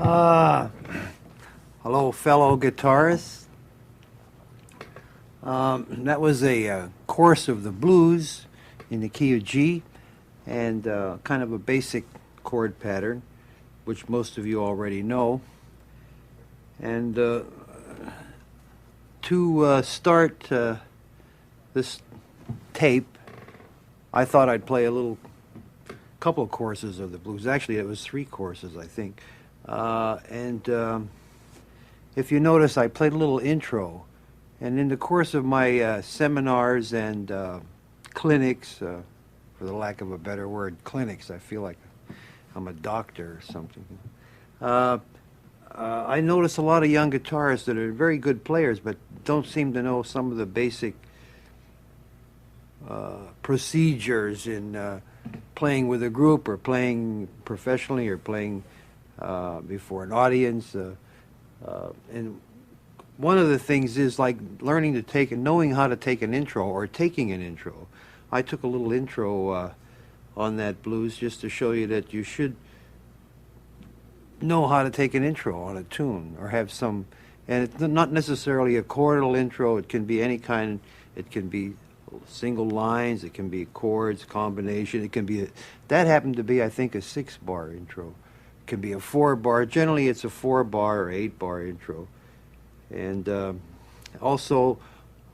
Uh, Hello, fellow guitarists. That was a course of the blues in the key of G and kind of a basic chord pattern, which most of you already know. And to start this tape, I thought I'd play a little couple of courses of the blues. Actually, it was 3 courses, I think. If you notice, I played a little intro. And in the course of my seminars and clinics, for the lack of a better word, clinics, I feel like I'm a doctor or something. I notice a lot of young guitarists that are very good players, but don't seem to know some of the basic procedures in playing with a group or playing professionally or playing before an audience. And one of the things is like learning to take and knowing how to take an intro or taking an intro. I took a little intro on that blues just to show you that you should know how to take an intro on a tune or have some, and it's not necessarily a chordal intro. It can be any kind. It can be single lines. It can be chords, combination. It can be, that happened to be, I think, a 6-bar intro. It can be a 4-bar. Generally, it's a 4-bar or 8-bar intro. And also,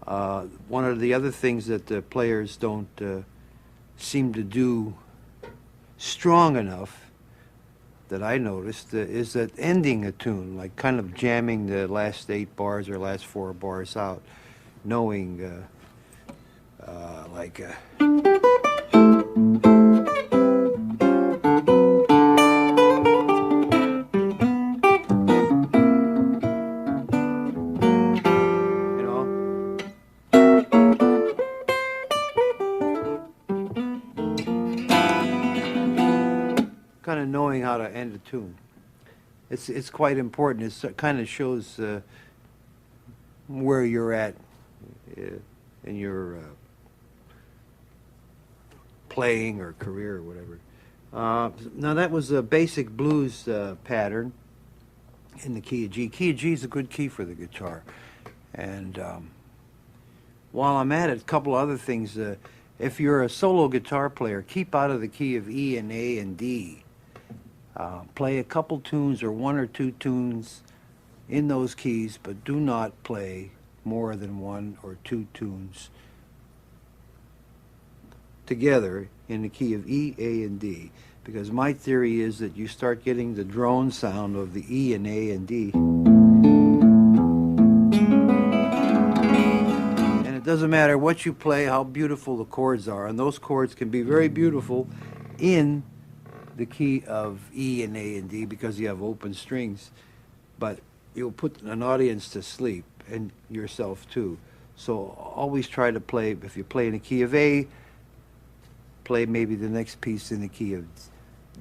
one of the other things that the players don't seem to do strong enough that I noticed is that ending a tune, like kind of jamming the last 8 bars or last 4 bars out, knowing like... kind of knowing how to end a tune. It's quite important. It kind of shows where you're at in your playing or career or whatever. Now that was a basic blues pattern in the key of G. Key of G is a good key for the guitar. And while I'm at it, a couple other things. If you're a solo guitar player, keep out of the key of E and A and D. Play a couple tunes or 1 or 2 tunes in those keys, but do not play more than 1 or 2 tunes together in the key of E, A, and D. Because my theory is that you start getting the drone sound of the E and A and D. And it doesn't matter what you play, how beautiful the chords are. And those chords can be very beautiful in the key of E and A and D because you have open strings, but you'll put an audience to sleep and yourself too. So always try to play, if you play in the key of A, play maybe the next piece in the key of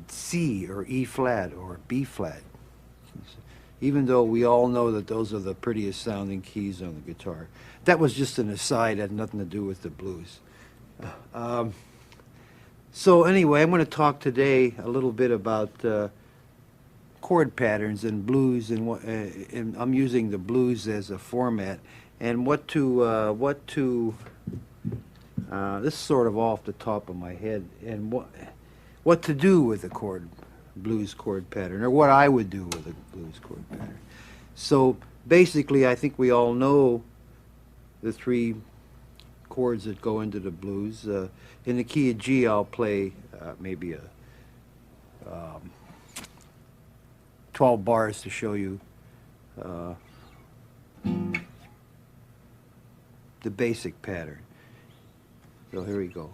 C or E flat or B flat. Even though we all know that those are the prettiest sounding keys on the guitar. That was just an aside, had nothing to do with the blues. So anyway, I'm going to talk today a little bit about chord patterns and blues, and and I'm using the blues as a format, and what to this is sort of off the top of my head, and what to do with the blues chord pattern, or what I would do with a blues chord pattern. So basically, I think we all know the 3 chords that go into the blues. In the key of G, I'll play maybe a 12 bars to show you the basic pattern. So here we go.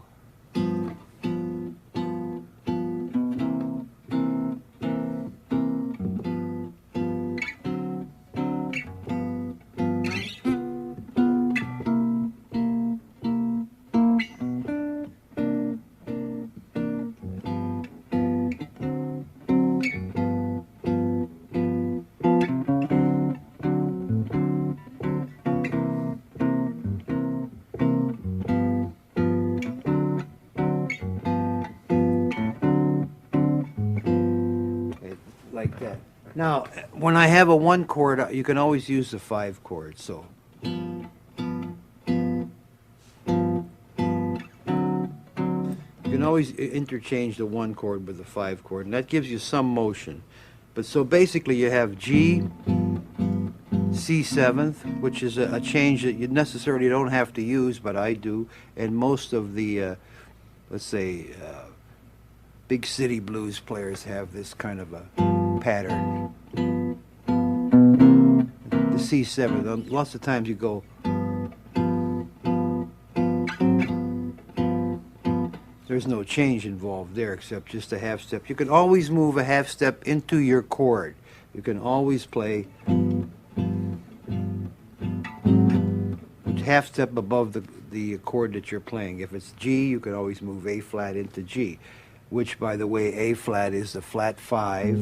Like that. Now, when I have a 1 chord, you can always use the 5 chord. So, you can always interchange the 1 chord with the 5 chord, and that gives you some motion. But so basically, you have G, C7th, which is a change that you necessarily don't have to use, but I do, and most of the, let's say, big city blues players have this kind of a pattern. The C7, lots of times you go, there's no change involved there except just a half step. You can always move a half step into your chord. You can always play half step above the chord that you're playing. If it's G, you can always move A flat into G, which, by the way, A flat is the flat 5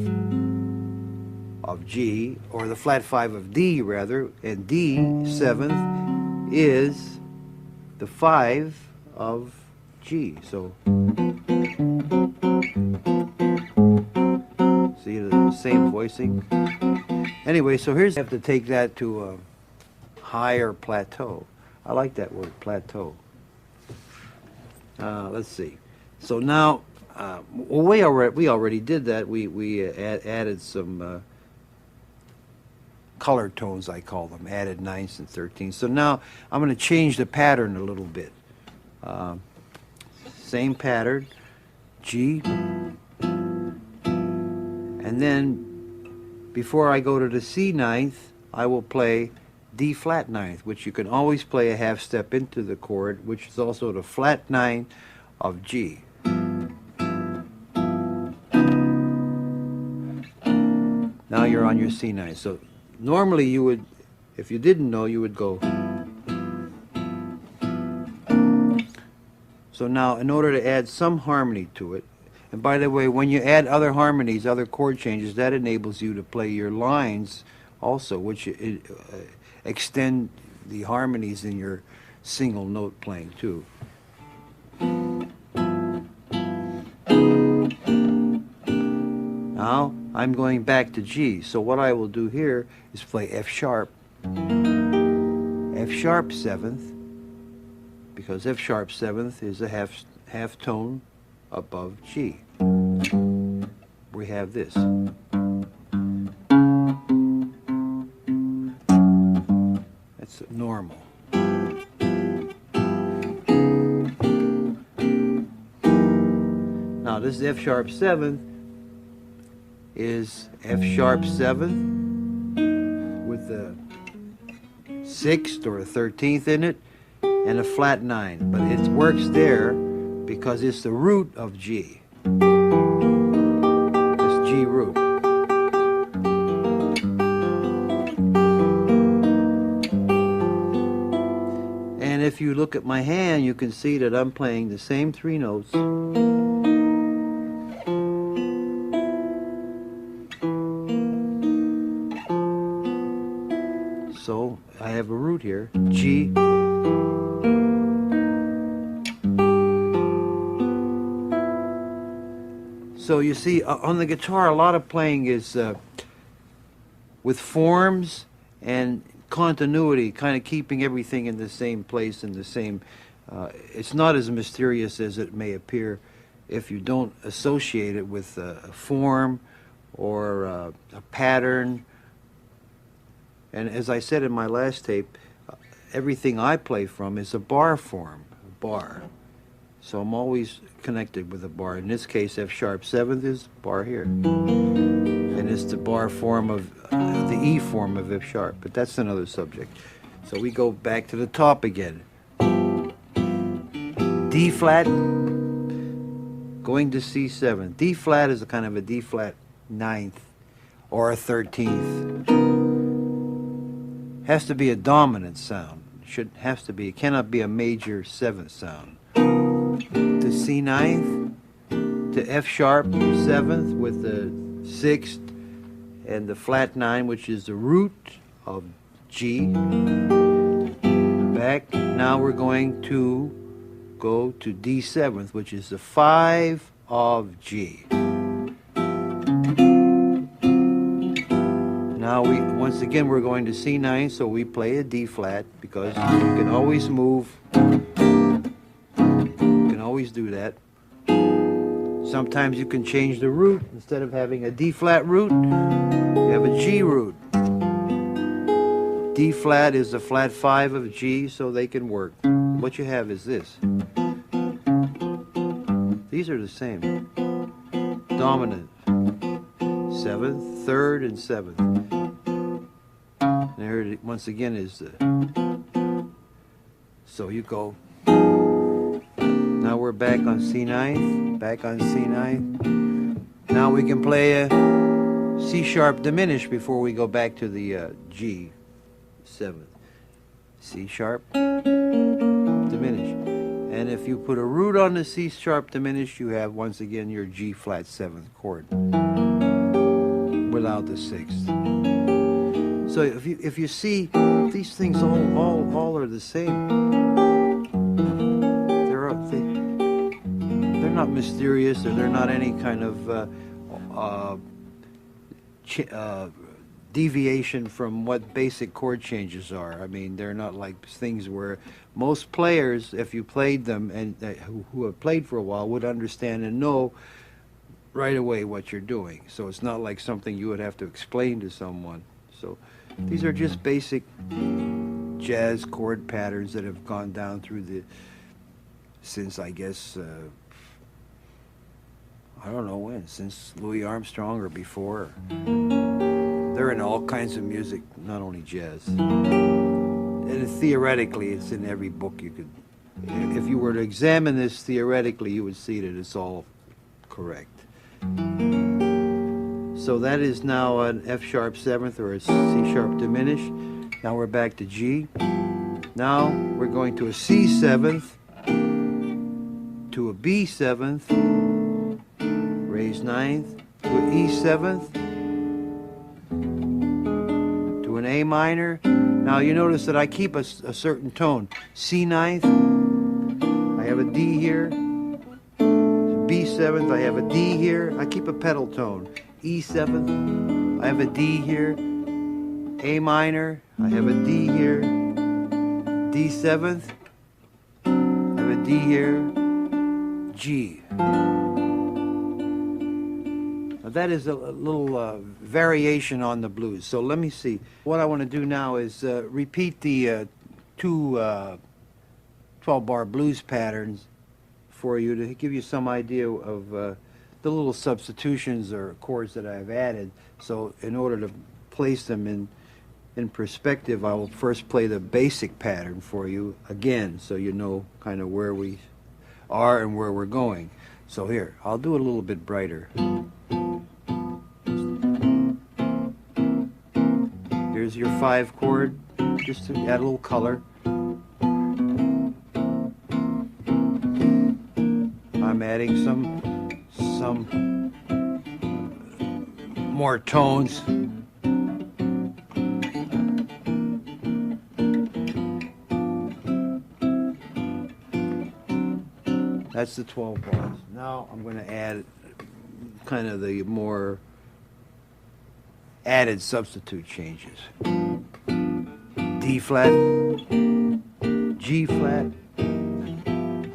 of G, or the flat 5 of D, rather, and D, 7th, is the 5 of G. So, see the same voicing? Anyway, so here's, I have to take that to a higher plateau. I like that word, plateau. Let's see. So now, well, we already did that. We added some color tones, I call them, added 9ths and 13ths. So now I'm going to change the pattern a little bit. Same pattern, G, and then before I go to the C 9th, I will play D flat 9th, which you can always play a half step into the chord, which is also the flat 9 of G. Now you're on your C 9. So normally you would, if you didn't know, you would go. So now, in order to add some harmony to it, and by the way, when you add other harmonies, other chord changes, that enables you to play your lines also, which extend the harmonies in your single note playing too. Now, I'm going back to G, so what I will do here is play F sharp 7th, because F sharp 7th is a half tone above G. We have this. That's normal. Now this F sharp 7th is F sharp 7th with the 6th or a 13th in it, and a flat 9, but it works there because it's the root of G. This G root. And if you look at my hand, you can see that I'm playing the same 3 notes. So I have a root here, G. So you see, on the guitar, a lot of playing is with forms and continuity, kind of keeping everything in the same place, in the same... it's not as mysterious as it may appear if you don't associate it with a form or a pattern. And as I said in my last tape, everything I play from is a bar form, a bar. So I'm always connected with a bar. In this case, F sharp 7th is bar here. And it's the bar form of, the E form of F sharp, but that's another subject. So we go back to the top again. D flat, going to C7. D flat is a kind of a D flat 9th or a 13th. Has to be a dominant sound. Has to be, it cannot be a major 7th sound. To C 9th, to F sharp 7th with the 6th and the flat 9, which is the root of G. Back. Now we're going to go to D 7th, which is the 5 of G. again, we're going to C9, so we play a D flat because you can always move. You can always do that. Sometimes you can change the root. Instead of having a D flat root, you have a G root. D flat is the flat 5 of G, so they can work. What you have is this. These are the same. Dominant, 7th, 3rd, and 7th. There it once again is the. So you go. Now we're back on C9, back on C9. Now we can play a C sharp diminished before we go back to the G 7th. C sharp diminished. And if you put a root on the C sharp diminished, you have once again your G flat 7th chord without the 6th. So if you see these things all are the same. They're not mysterious, or they're not any kind of deviation from what basic chord changes are. I mean, they're not like things where most players, if you played them and who have played for a while, would understand and know right away what you're doing. So it's not like something you would have to explain to someone. So these are just basic jazz chord patterns that have gone down through since I guess I don't know when, since Louis Armstrong or before. They're in all kinds of music, not only jazz. And theoretically, it's in every book you could. If you were to examine this theoretically, you would see that it's all correct. So that is now an F sharp 7th or a C sharp diminished. Now we're back to G. Now we're going to a C 7th, to a B 7th, raise 9th, to an E 7th, to an A minor. Now you notice that I keep a certain tone. C 9th, I have a D here. B 7th, I have a D here. I keep a pedal tone. E 7th, I have a D here. A minor, I have a D here. D 7th, I have a D here. G. Now that is a little variation on the blues. So let me see. What I want to do now is repeat the two 12-bar blues patterns for you to give you some idea of the little substitutions or chords that I've added. So in order to place them in perspective, I will first play the basic pattern for you again, so you know kind of where we are and where we're going. So here, I'll do it a little bit brighter. Here's your 5 chord, just to add a little color. I'm adding some more tones. That's the 12 bars. Now I'm going to add kind of the more added substitute changes. D flat, G flat,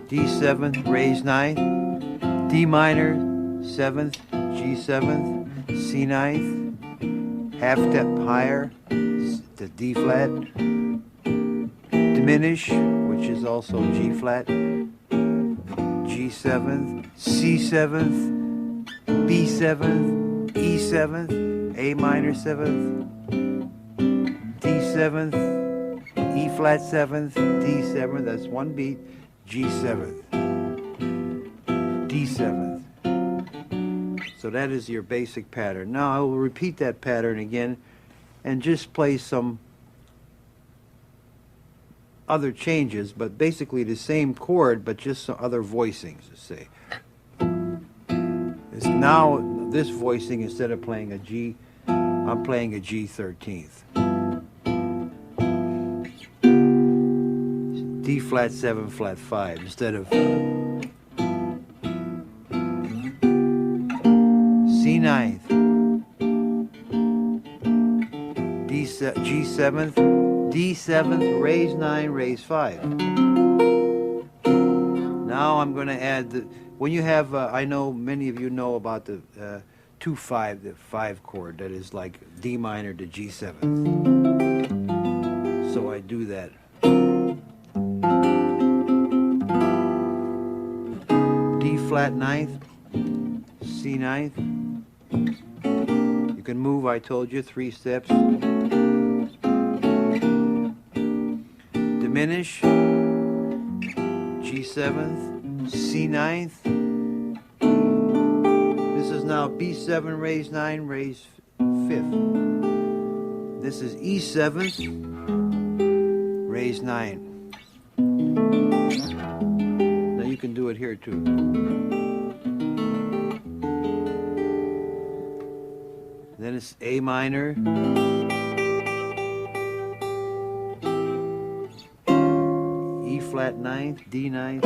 D7th, raise 9th, D minor, 7th, G 7th, C 9th, half step higher, the D flat, diminish, which is also G flat, G 7th, C 7th, B 7th, E 7th, A minor 7th, D 7th, E flat 7th, D 7th, that's one beat, G 7th, D 7th. So that is your basic pattern. Now I will repeat that pattern again and just play some other changes, but basically the same chord, but just some other voicings, let's say. It's now this voicing, instead of playing a G, I'm playing a G 13th. D flat 7 flat 5 instead of C 9th, D G7th, D7th, raise 9, raise 5. Now I'm going to add the, when you have, I know many of you know about the 2-5, the 5 chord that is like D minor to G7th. So I do that. D flat ninth, C ninth. You can move, I told you, 3 steps. Diminish, G7th, C ninth. This is now B7, raise 9, raise 5th. This is E7th, raise 9. Now you can do it here too. Then it's A minor, E flat ninth, D ninth,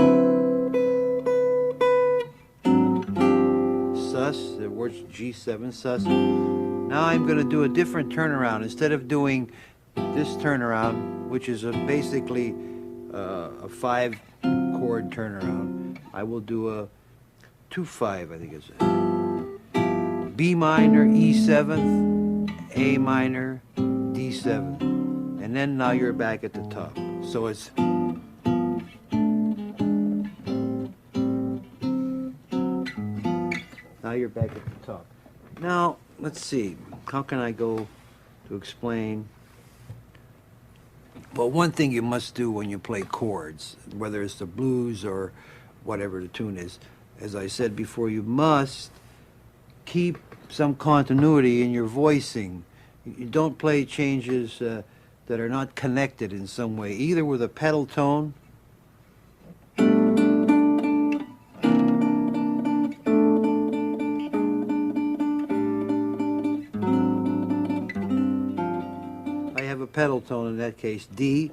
sus, the word's G7, sus. Now I'm going to do a different turnaround. Instead of doing this turnaround, which is basically a 5 chord turnaround, I will do a 2-5, I think it's B minor, E7th, A minor, D7. And then now you're back at the top. So it's now you're back at the top. Now, let's see. How can I go to explain? Well, one thing you must do when you play chords, whether it's the blues or whatever the tune is, as I said before, you must keep some continuity in your voicing. You don't play changes that are not connected in some way, either with a pedal tone pedal tone, in that case D.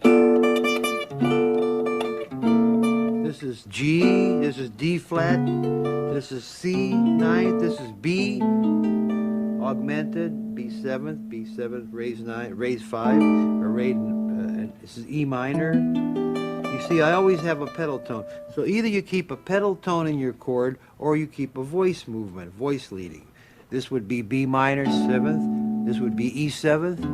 This is G, this is D flat, this is C ninth, this is B augmented, B7th, B7th, raise 9, raise 5, or raise, this is E minor. You see, I always have a pedal tone. So either you keep a pedal tone in your chord or you keep a voice movement, voice leading. This would be B minor 7th, this would be E7th,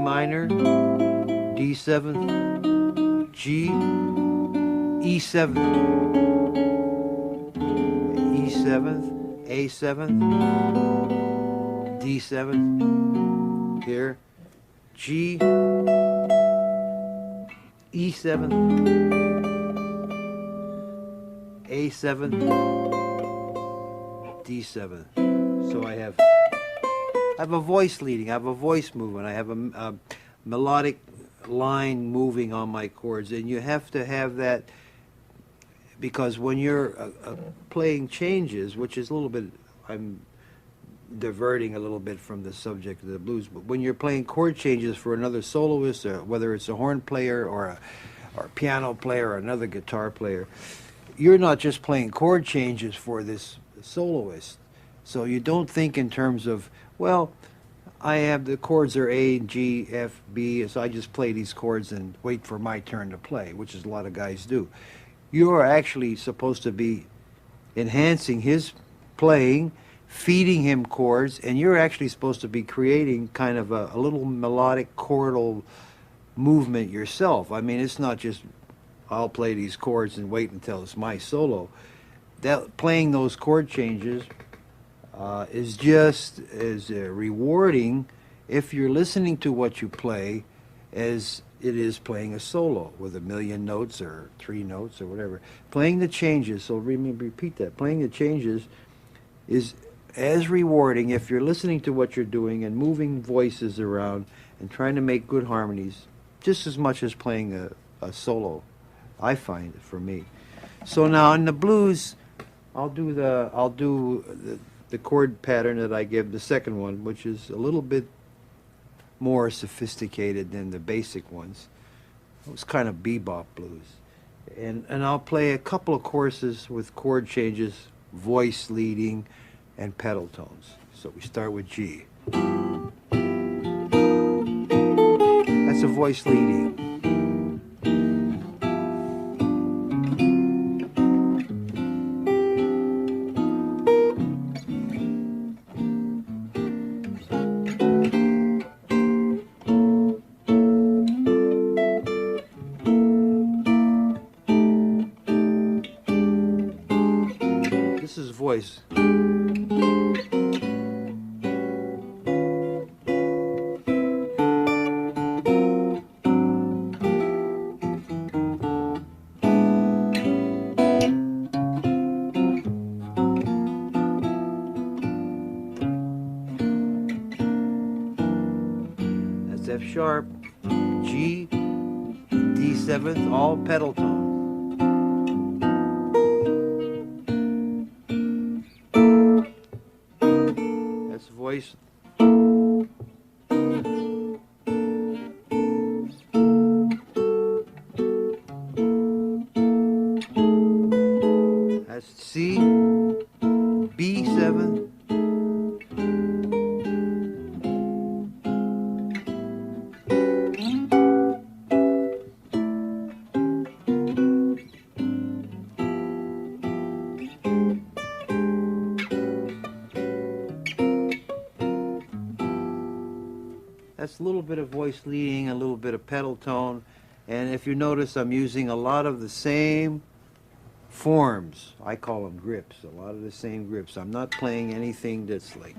minor, D7, G, E7, E7, A7, D7, here, G, E7, A7, D7. So I have a voice leading, I have a voice movement, I have a melodic line moving on my chords, and you have to have that, because when you're playing changes, which is a little bit, I'm diverting a little bit from the subject of the blues, but when you're playing chord changes for another soloist, or whether it's a horn player or a piano player or another guitar player, you're not just playing chord changes for this soloist. So you don't think in terms of, well, I have the chords are A, G, F, B, so I just play these chords and wait for my turn to play, which is a lot of guys do. You are actually supposed to be enhancing his playing, feeding him chords, and you're actually supposed to be creating kind of a little melodic chordal movement yourself. I mean, it's not just I'll play these chords and wait until it's my solo. That playing those chord changes is just as rewarding if you're listening to what you play as it is playing a solo with 1,000,000 notes or 3 notes or whatever. Playing the changes, so repeat that, playing the changes is as rewarding if you're listening to what you're doing and moving voices around and trying to make good harmonies, just as much as playing a solo, I find, for me. So now in the blues, I'll do the chord pattern that I give, the second one, which is a little bit more sophisticated than the basic ones. It was kind of bebop blues. And I'll play a couple of courses with chord changes, voice leading, and pedal tones. So we start with G. That's a voice leading. This is voice. That's F sharp, G, D seventh, all pedal tone. That's voice. That's C, B7. That's a little bit of voice leading, a little bit of pedal tone. And if you notice, I'm using a lot of the same forms. I call them grips, a lot of the same grips. I'm not playing anything that's like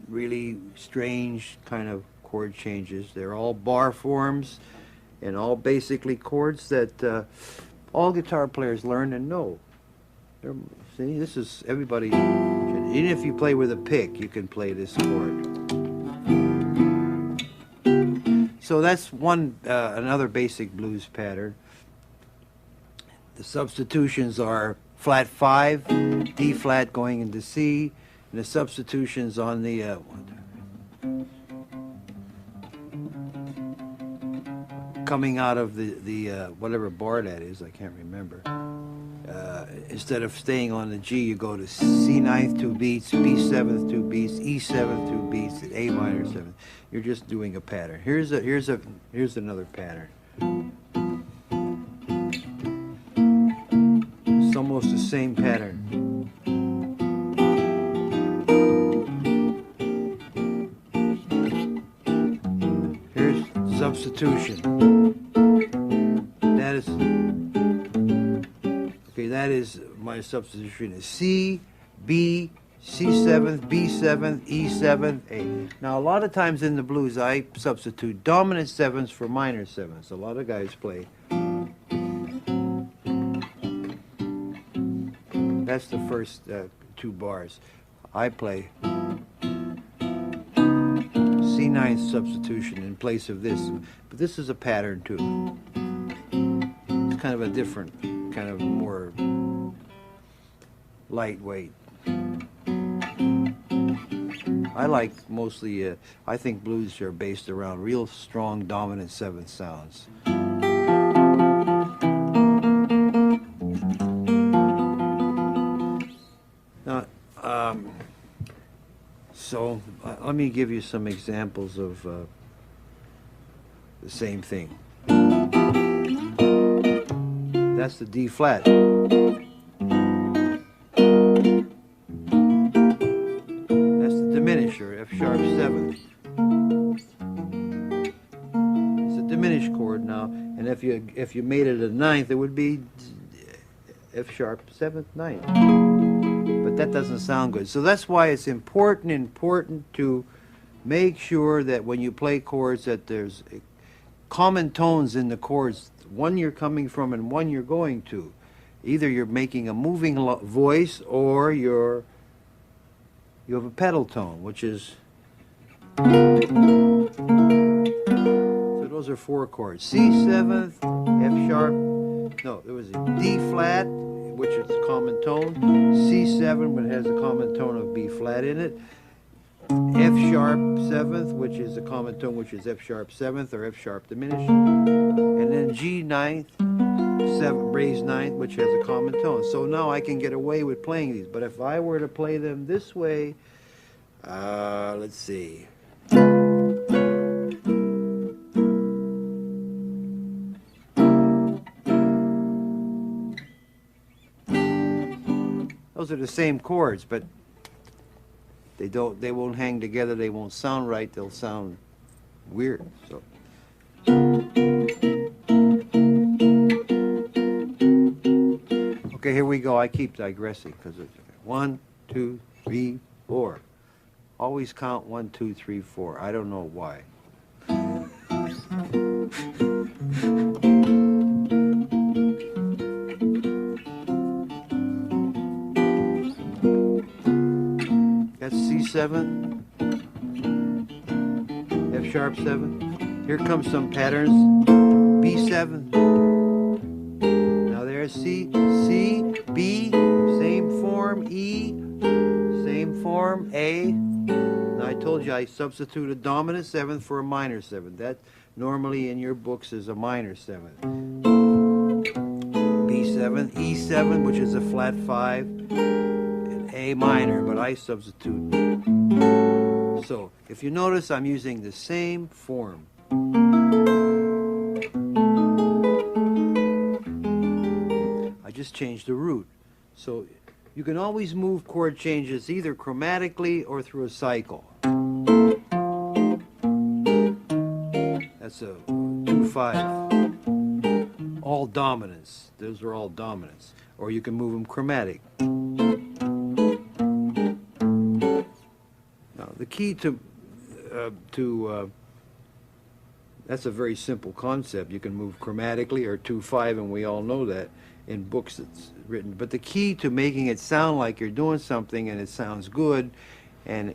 really strange kind of chord changes. They're all bar forms and all basically chords that all guitar players learn and know. See, this is everybody. Even if you play with a pick, you can play this chord. So that's another basic blues pattern. The substitutions are flat 5, D flat going into C, and the substitutions on the coming out of the whatever bar that is, I can't remember. Instead of staying on the G, you go to C ninth 2 beats, B seventh 2 beats, E seventh 2 beats, and A minor 7. You're just doing a pattern. Here's another pattern. It's almost the same pattern. Here's substitution. That is my substitution is C, B, C7, B7, E7, A. Now a lot of times in the blues I substitute dominant 7s for minor 7s. A lot of guys play. That's the first 2 bars. I play C9 substitution in place of this. But this is a pattern too. It's kind of a different, kind of more lightweight. I like mostly, I think blues are based around real strong dominant 7th sounds. Now, so let me give you some examples of the same thing. That's the D flat. Diminisher, F sharp 7th. It's a diminished chord now, and if you made it a 9th, it would be F sharp 7th 9th. But that doesn't sound good. So that's why it's important to make sure that when you play chords that there's common tones in the chords, one you're coming from and one you're going to. Either you're making a moving voice or you have a pedal tone, which is, so those are 4 chords. C 7th, F sharp, no, there was a D flat, which is a common tone, C7, but it has a common tone of B flat in it, F sharp 7th, which is a common tone, which is F sharp 7th or F sharp diminished, and then G 9th, 7 raised 9th, which has a common tone. So now I can get away with playing these. But if I were to play them this way, Let's see. Those are the same chords, but they won't hang together, they won't sound right, they'll sound weird. So okay, here we go. I keep digressing because it's 1, 2, 3, 4. Always count 1, 2, 3, 4. I don't know why. That's C7, F sharp 7. Here comes some patterns. B7. Now there's C, C, B, same form, E, same form, A. Now I told you I substitute a dominant 7th for a minor 7th. That normally in your books is a minor 7th. B7, E7, which is a flat 5, and A minor, but I substitute. So if you notice, I'm using the same form. I just changed the root. So you can always move chord changes either chromatically or through a cycle. That's a 2-5. All dominants. Those are all dominants. Or you can move them chromatic. Now the key to that's a very simple concept. You can move chromatically or 2-5, and we all know that in books it's written. But the key to making it sound like you're doing something and it sounds good, and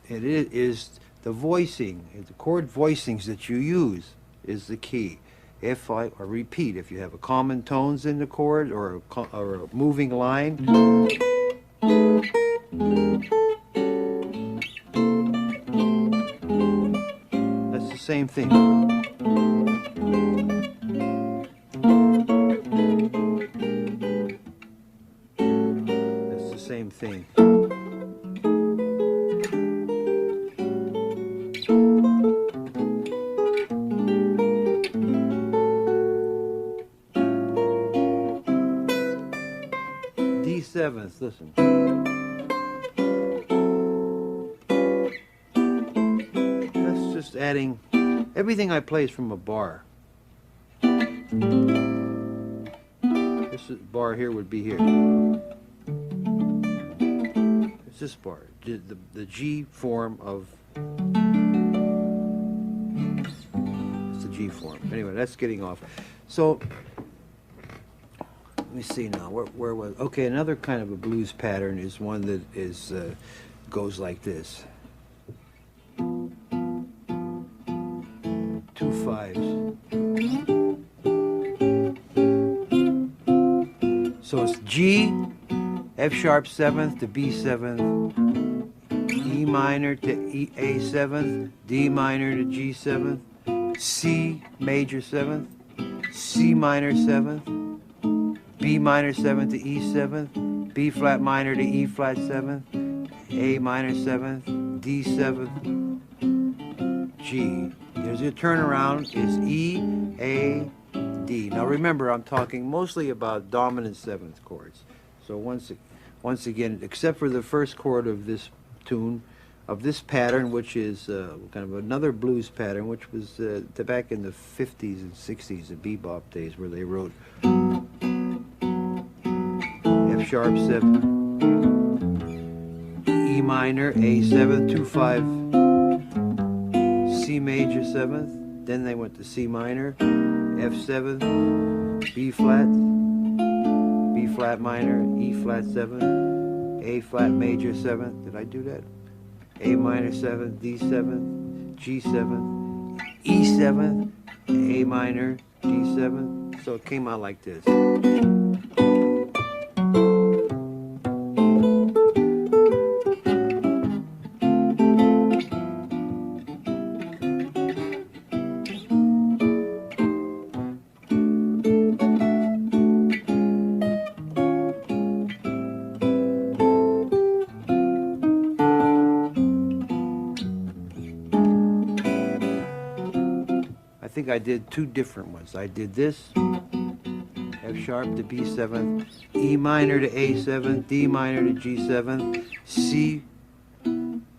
it is the voicing, the chord voicings that you use is the key. If I repeat, if you have a common tones in the chord or a moving line, that's the same thing. That's the same thing. D7th, listen. That's just adding, everything I play is from a bar. This bar here would be here. It's this bar, the G form of, it's the G form. Anyway, that's getting off. So, let me see now. Where was? Okay, another kind of a blues pattern is one that is goes like this. 2 5s. So it's G, F sharp 7th to B 7th, E minor to A 7th, D minor to G 7th, C major 7th, C minor 7th. B minor 7th to E 7th, B flat minor to E flat 7th, A minor 7th, D 7th, G. There's your turnaround is E, A, D. Now remember, I'm talking mostly about dominant 7th chords. So once again, except for the first chord of this tune, of this pattern, which is kind of another blues pattern, which was back in the 50s and 60s, the bebop days, where they wrote F sharp 7, E minor, A7, 2 5, C major 7th, then they went to C minor, F7, B flat minor, E flat 7, A flat major 7th, did I do that? A minor 7th, D 7th, G 7th, E 7th, A minor, D 7th, so it came out like this. think I did two different ones. I did this, F sharp to B7, E minor to A7, D minor to G7, C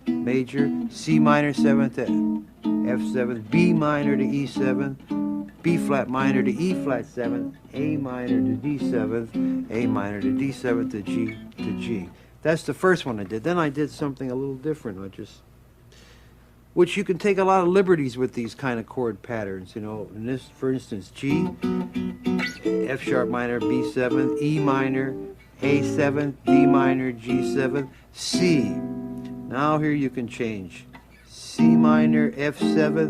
major, C minor 7 to F7, B minor to E7, B flat minor to E flat 7, A minor to D7, A minor to D7 to G. That's the first one I did. Then I did something a little different. Which you can take a lot of liberties with these kind of chord patterns, you know. In this, for instance, G, F sharp minor, B7, E minor, A7, D minor, G7, C. Now here you can change. C minor, F7.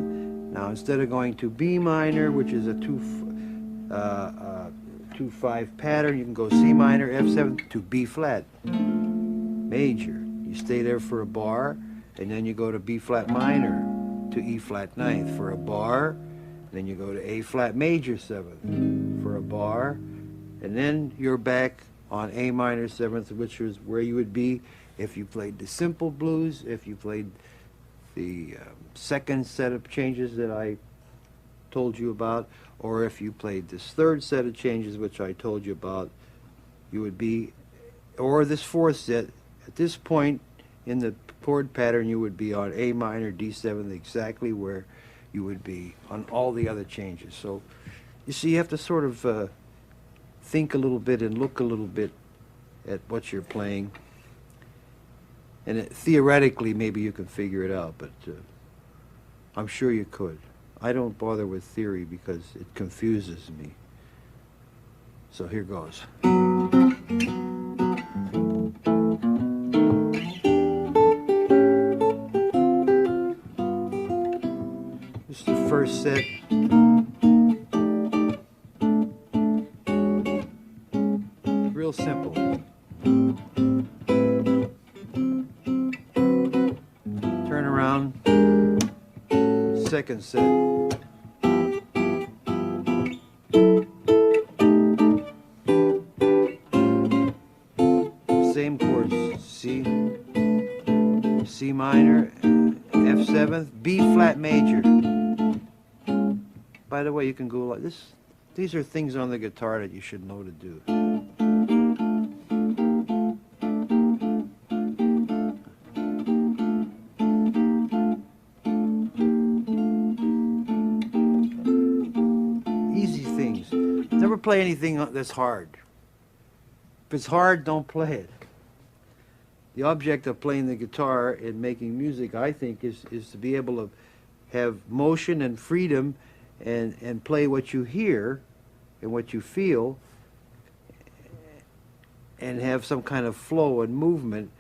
Now instead of going to B minor, which is a 2-5 pattern, you can go C minor, F7 to B flat, major. You stay there for a bar. And then you go to B flat minor to E flat ninth for a bar. Then you go to A flat major 7th for a bar. And then you're back on A minor 7th, which is where you would be if you played the simple blues, if you played the second set of changes that I told you about, or if you played this third set of changes which I told you about, you would be, or this fourth set. At this point in the chord pattern, you would be on A minor, D7, exactly where you would be on all the other changes. So, you see, you have to sort of think a little bit and look a little bit at what you're playing. And theoretically, maybe you can figure it out, but I'm sure you could. I don't bother with theory because it confuses me. So here goes. First set. Real simple. Turn around. Second set. Same chords. C minor, F7, B flat major. By the way, you can go like this. These are things on the guitar that you should know to do. Easy things. Never play anything that's hard. If it's hard, don't play it. The object of playing the guitar and making music, I think, is to be able to have motion and freedom and play what you hear and what you feel and have some kind of flow and movement,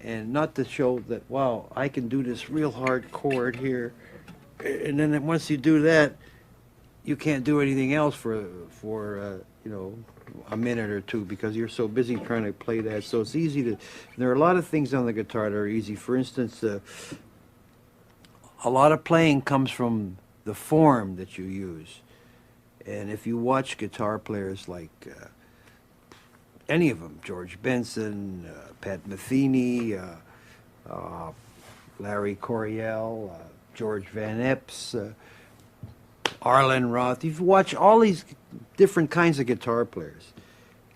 and not to show that, wow, I can do this real hard chord here, and then once you do that, you can't do anything else for you know, a minute or two because you're so busy trying to play that. So it's easy to, there are a lot of things on the guitar that are easy. For instance, a lot of playing comes from the form that you use. And if you watch guitar players like any of them, George Benson, Pat Metheny, Larry Coryell, George Van Eps, Arlen Roth, if you watch all these different kinds of guitar players,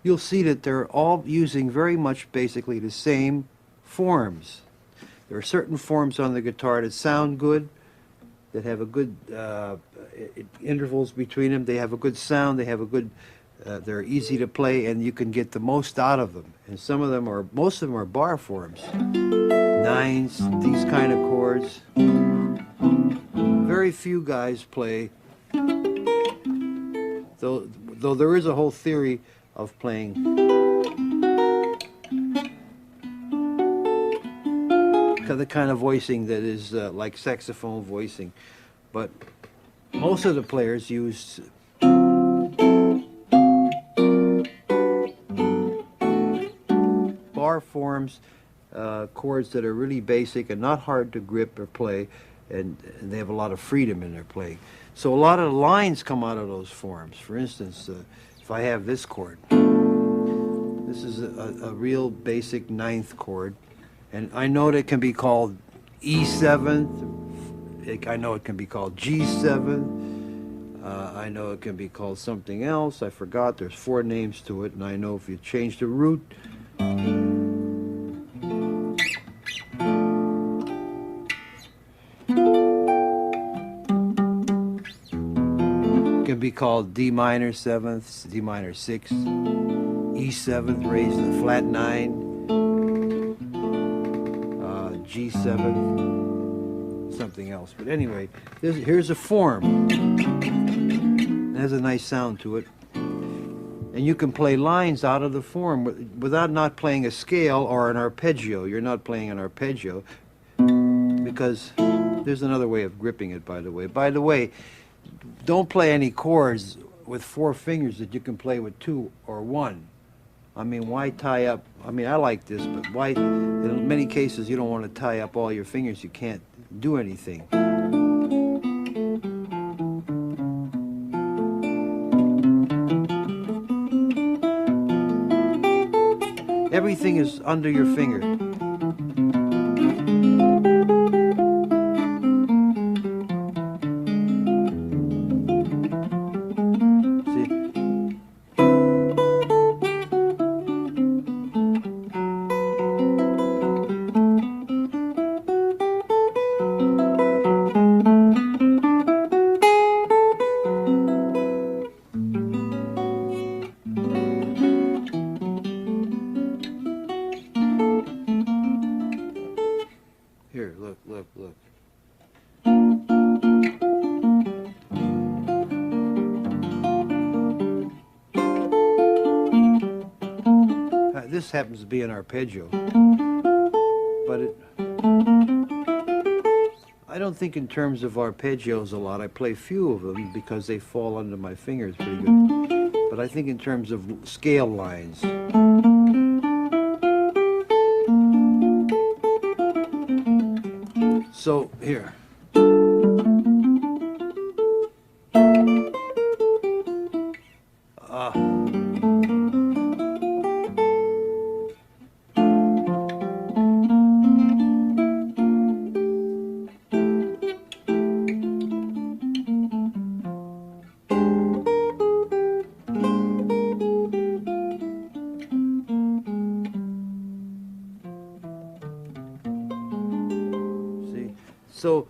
you'll see that they're all using very much basically the same forms. There are certain forms on the guitar that sound good, that have a good intervals between them. They have a good sound. They have a good. They're easy to play, and you can get the most out of them. And some of them are, most of them are bar forms, nines, these kind of chords. Very few guys play. Though there is a whole theory of playing the kind of voicing that is like saxophone voicing, but most of the players use bar forms, chords that are really basic and not hard to grip or play, and they have a lot of freedom in their playing. So a lot of lines come out of those forms. For instance, if I have this chord, this is a real basic ninth chord. And I know that it can be called E7, I know it can be called G7, I know it can be called something else. I forgot. There's 4 names to it, and I know if you change the root, it can be called D minor 7th, D minor 6th, E 7th raised to the flat 9, G 7th, something else. But anyway, here's a form. It has a nice sound to it. And you can play lines out of the form without not playing a scale or an arpeggio. You're not playing an arpeggio because there's another way of gripping it, by the way. By the way, don't play any chords with 4 fingers that you can play with 2 or 1. I mean, why tie up? I mean, I like this, but why? In many cases, you don't want to tie up all your fingers. You can't do anything. Everything is under your finger. Here, look, look, look. This happens to be an arpeggio, but I don't think in terms of arpeggios a lot. I play few of them because they fall under my fingers pretty good. But I think in terms of scale lines. So, here. So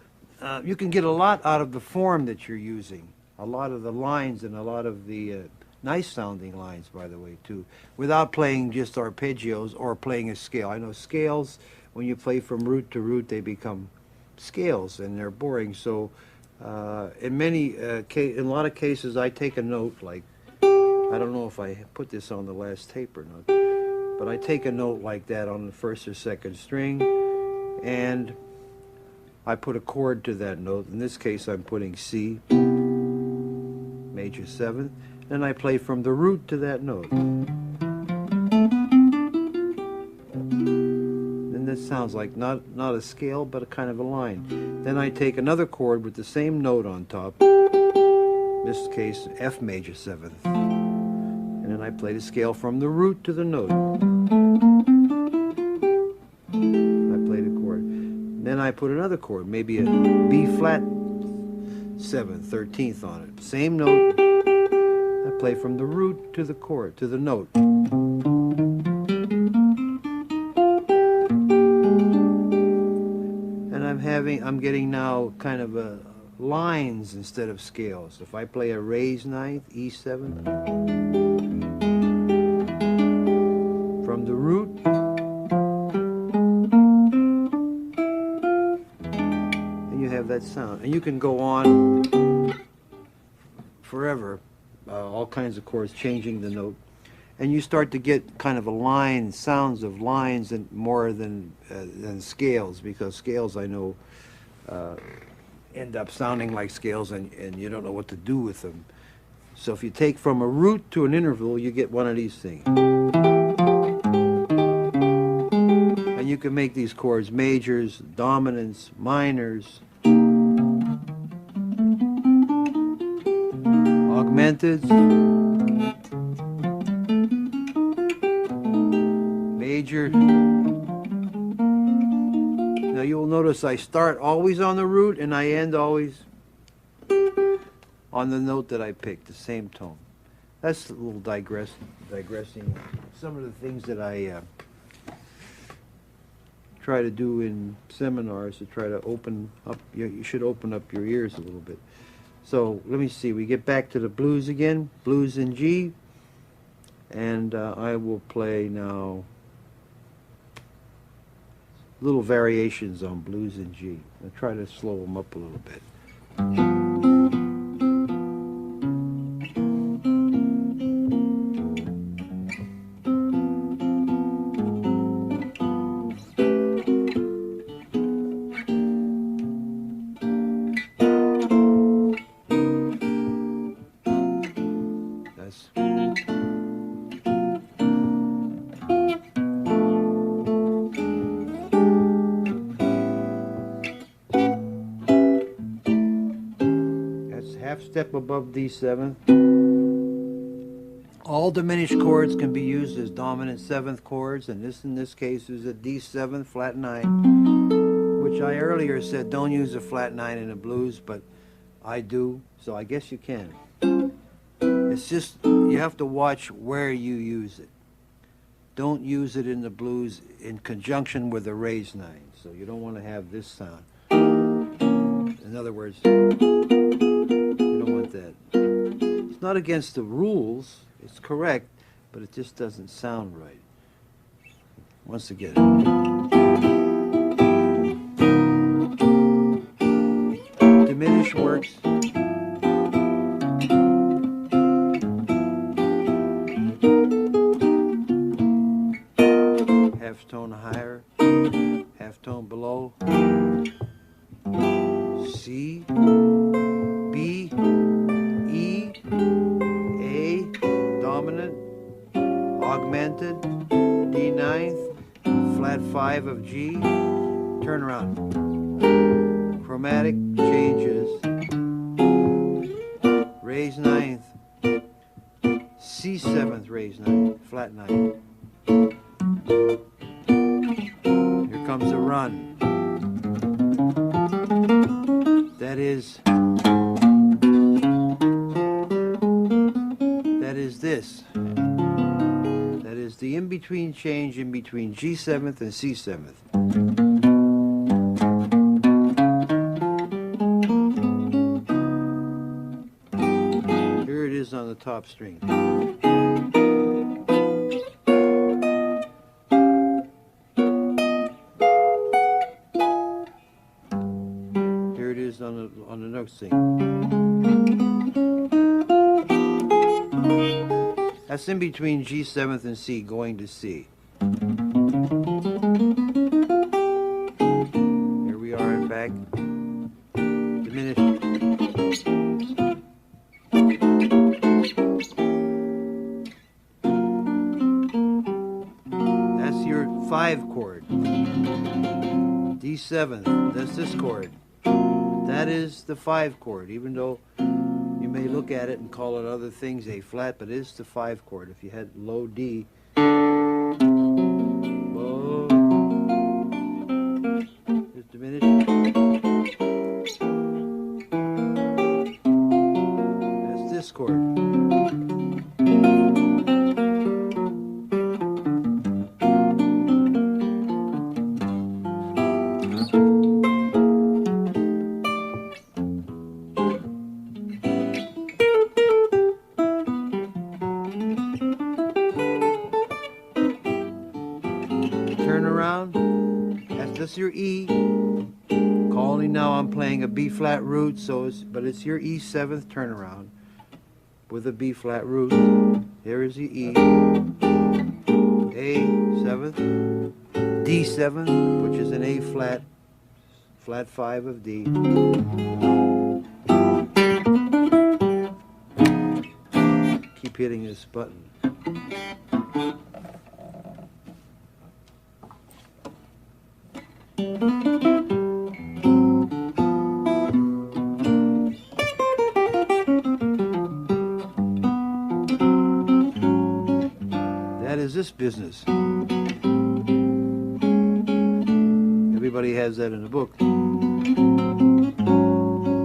you can get a lot out of the form that you're using, a lot of the lines and a lot of the nice sounding lines, by the way, too, without playing just arpeggios or playing a scale. I know scales, when you play from root to root, they become scales and they're boring. So in a lot of cases, I take a note like, I don't know if I put this on the last tape or not, but I take a note like that on the 1st or 2nd string, and I put a chord to that note. In this case, I'm putting C, major 7th, and I play from the root to that note. And this sounds like not a scale, but a kind of a line. Then I take another chord with the same note on top, in this case, F major 7th. And then I play the scale from the root to the note. Then I put another chord, maybe a B flat 7th, 13th on it. Same note. I play from the root to the chord, to the note. And I'm getting now kind of lines instead of scales. If I play a raised 9th, E7, from the root, that sound, and you can go on forever, all kinds of chords, changing the note, and you start to get kind of a line, sounds of lines, and more than scales, because scales, I know, end up sounding like scales, and you don't know what to do with them. So if you take from a root to an interval, you get one of these things, and you can make these chords majors, dominants, minors, augmented, major. Now you'll notice I start always on the root and I end always on the note that I picked, the same tone. That's a little digressing. Some of the things that I try to do in seminars to try to open up, you should open up your ears a little bit. So let me see, we get back to the blues again, blues in G, and I will play now little variations on blues in G. I'll try to slow them up a little bit. Half step above D7. All diminished chords can be used as dominant seventh chords, and this in this case is a D7 flat 9, which I earlier said don't use a flat 9 in the blues, but I do, so I guess you can. It's just you have to watch where you use it. Don't use it in the blues in conjunction with a raised 9, so you don't want to have this sound. In other words, that. It's not against the rules, it's correct, but it just doesn't sound right. Once again. Diminished works. Half tone higher, half tone below. C, B, E, A, dominant, augmented, D ninth, flat 5 of G, turn around. Chromatic changes, raised ninth, C seventh raised ninth, flat 9. Here comes the run. That is this. That is the in-between change in between G7th and C7th. Here it is on the top string. Here it is on the next string. That's in between G7th and C, going to C. Here we are and back. Diminished. That's your 5 chord. D7th, that's this chord. That is the 5 chord, even though you may look at it and call it other things, A flat, but it's the 5 chord. If you had low D, low, is diminished. That's this chord. Turn around, that's your E. Calling now, I'm playing a B flat root, but it's your E 7th turnaround with a B flat root. Here is the E, A 7th, D 7th, which is an A flat, flat 5 of D. Keep hitting this button. That is this business. Everybody has that in the book.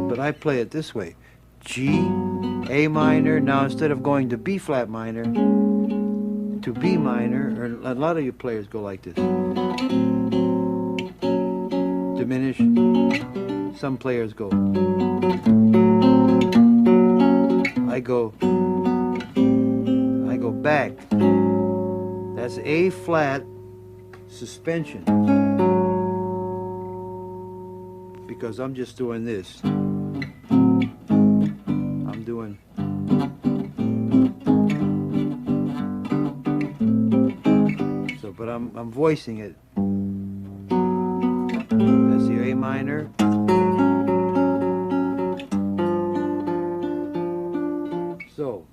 But I play it this way. G, A minor. Now instead of going to B flat minor, to B minor, or a lot of you players go like this. Diminish. Some players go. I go back. That's A flat suspension. Because I'm just doing this. I'm doing. So, but I'm voicing it. That's the A minor. So,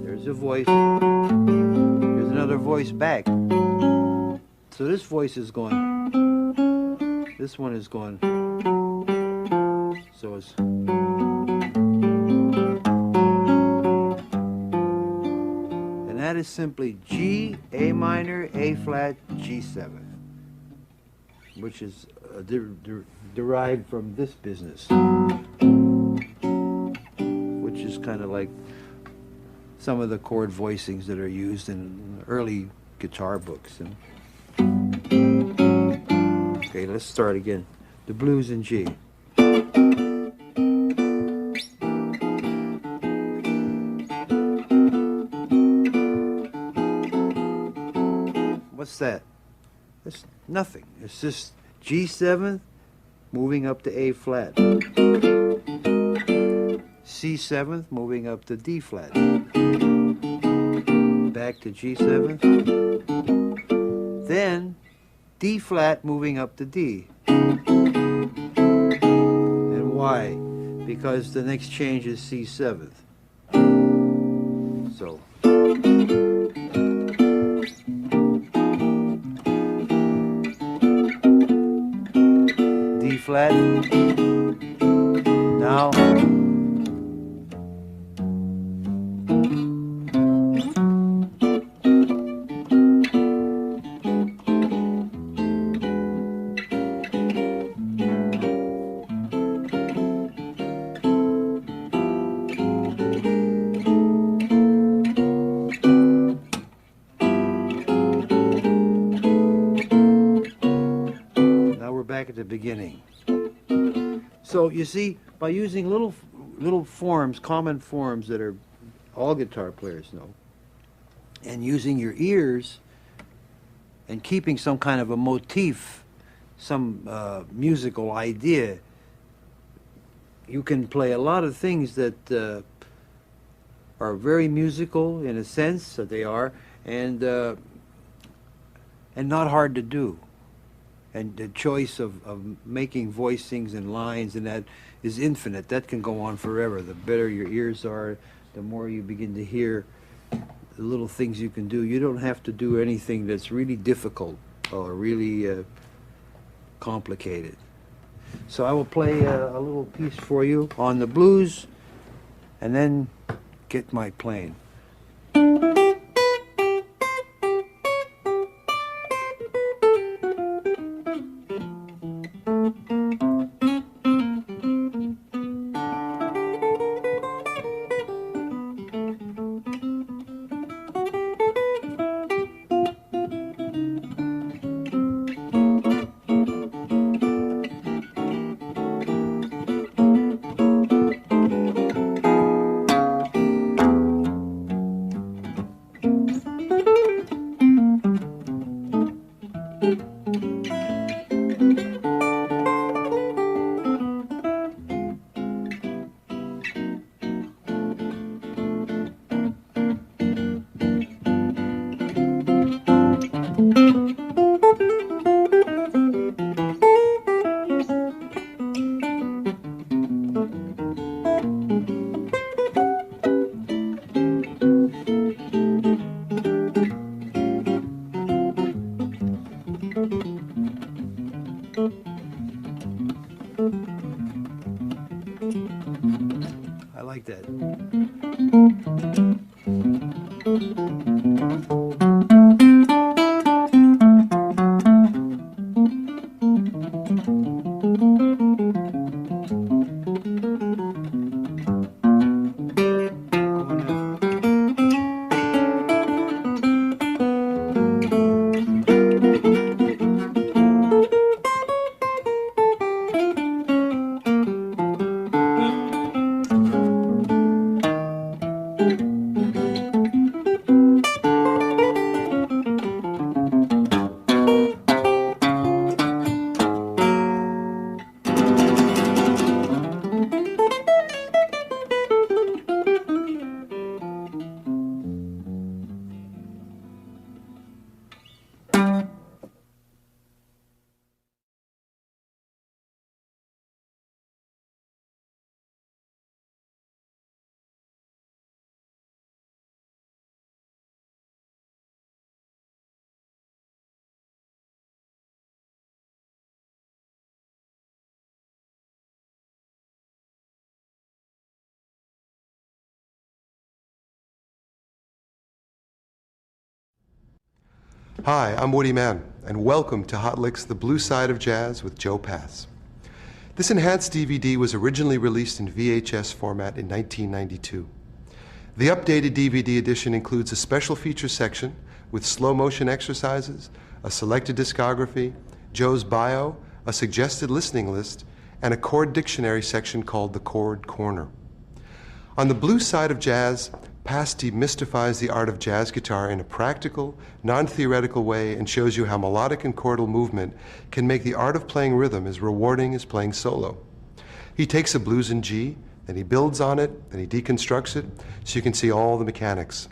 there's a voice. There's another voice back. So this voice is going. This one is going. So it's. And that is simply G, A minor, A flat, G7, which is derived from this business, which is kind of like some of the chord voicings that are used in early guitar books. And okay, let's start again. The blues in G. What's that? It's nothing. It's just G7 moving up to A flat. C7 moving up to D flat. Back to G7. Then D flat moving up to D. And why? Because the next change is C7. So. D flat. Now. Back at the beginning. So you see, by using little forms, common forms that are all guitar players know, and using your ears and keeping some kind of a motif, some musical idea, you can play a lot of things that are very musical in a sense that they are, and not hard to do. And the choice of making voicings and lines and that is infinite. That can go on forever. The better your ears are, the more you begin to hear the little things you can do. You don't have to do anything that's really difficult or really complicated. So I will play a little piece for you on the blues and then get my playing. Hi, I'm Woody Mann, and welcome to Hot Licks, the Blue Side of Jazz with Joe Pass. This enhanced DVD was originally released in VHS format in 1992. The updated DVD edition includes a special features section with slow motion exercises, a selected discography, Joe's bio, a suggested listening list, and a chord dictionary section called the Chord Corner. On the Blue Side of Jazz, Pass demystifies the art of jazz guitar in a practical, non-theoretical way and shows you how melodic and chordal movement can make the art of playing rhythm as rewarding as playing solo. He takes a blues in G, then he builds on it, then he deconstructs it, so you can see all the mechanics.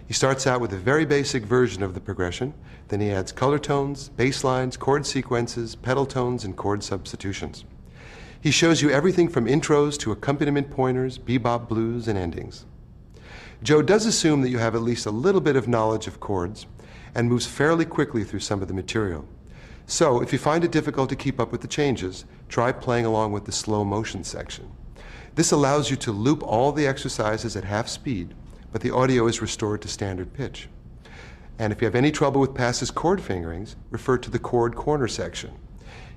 He starts out with a very basic version of the progression, then he adds color tones, bass lines, chord sequences, pedal tones, and chord substitutions. He shows you everything from intros to accompaniment pointers, bebop blues, and endings. Joe does assume that you have at least a little bit of knowledge of chords and moves fairly quickly through some of the material. So if you find it difficult to keep up with the changes, try playing along with the slow motion section. This allows you to loop all the exercises at half speed, but the audio is restored to standard pitch. And if you have any trouble with Pass's chord fingerings, refer to the Chord Corner section.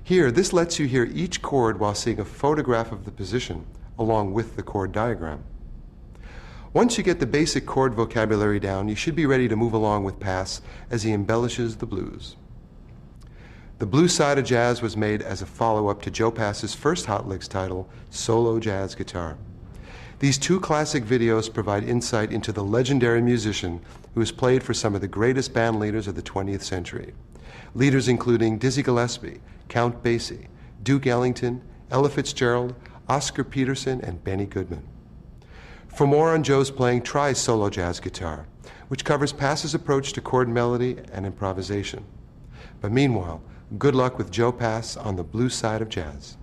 Here, this lets you hear each chord while seeing a photograph of the position along with the chord diagram. Once you get the basic chord vocabulary down, you should be ready to move along with Pass as he embellishes the blues. The Blue Side of Jazz was made as a follow-up to Joe Pass's first Hot Licks title, Solo Jazz Guitar. These two classic videos provide insight into the legendary musician who has played for some of the greatest band leaders of the 20th century. Leaders including Dizzy Gillespie, Count Basie, Duke Ellington, Ella Fitzgerald, Oscar Peterson, and Benny Goodman. For more on Joe's playing, try Solo Jazz Guitar, which covers Pass's approach to chord melody and improvisation. But meanwhile, good luck with Joe Pass on the Blue Side of Jazz.